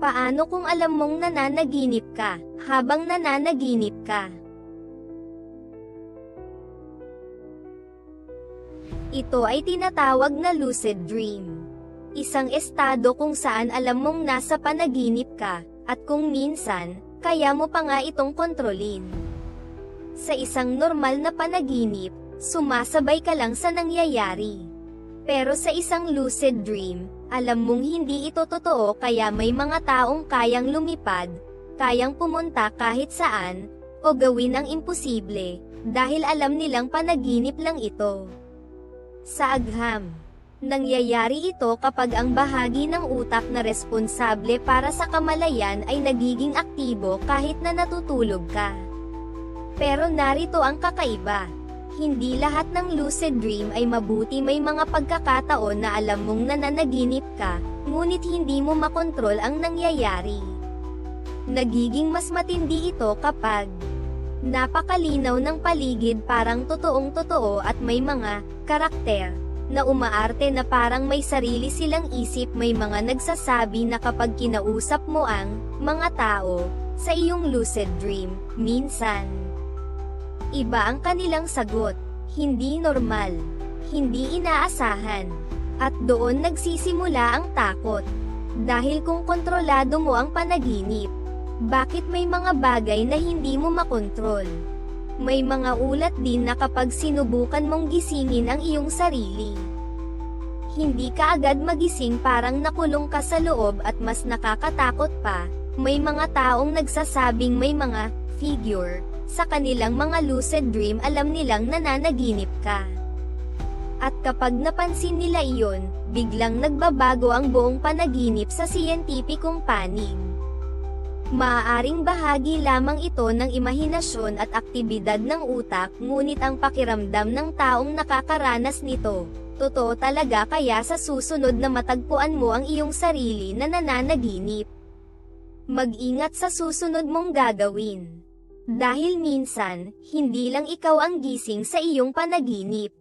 Paano kung alam mong nananaginip ka, habang nananaginip ka? Ito ay tinatawag na lucid dream. Isang estado kung saan alam mong nasa panaginip ka, at kung minsan, kaya mo pa nga itong kontrolin. Sa isang normal na panaginip, sumasabay ka lang sa nangyayari. Pero sa isang lucid dream, alam mong hindi ito totoo kaya may mga taong kayang lumipad, kayang pumunta kahit saan, o gawin ang imposible, dahil alam nilang panaginip lang ito. Sa agham, nangyayari ito kapag ang bahagi ng utak na responsable para sa kamalayan ay nagiging aktibo kahit na natutulog ka. Pero narito ang kakaiba. Hindi lahat ng lucid dream ay mabuti, may mga pagkakataon na alam mong nananaginip ka, ngunit hindi mo makontrol ang nangyayari. Nagiging mas matindi ito kapag napakalinaw ng paligid, parang totoong-totoo, at may mga karakter na umaarte na parang may sarili silang isip. May mga nagsasabi na kapag kinausap mo ang mga tao sa iyong lucid dream, minsan iba ang kanilang sagot, hindi normal, hindi inaasahan, at doon nagsisimula ang takot. Dahil kung kontrolado mo ang panaginip, bakit may mga bagay na hindi mo makontrol? May mga ulat din na kapag sinubukan mong gisingin ang iyong sarili, hindi ka agad magising, parang nakulong ka sa loob, at mas nakakatakot pa, may mga taong nagsasabing may mga figure sa kanilang mga lucid dream, alam nilang nananaginip ka. At kapag napansin nila iyon, biglang nagbabago ang buong panaginip sa siyentipikong panig. Maaaring bahagi lamang ito ng imahinasyon at aktibidad ng utak, ngunit ang pakiramdam ng taong nakakaranas nito, totoo talaga. Kaya sa susunod na matagpuan mo ang iyong sarili na nananaginip, mag-ingat sa susunod mong gagawin. Dahil minsan, hindi lang ikaw ang gising sa iyong panaginip.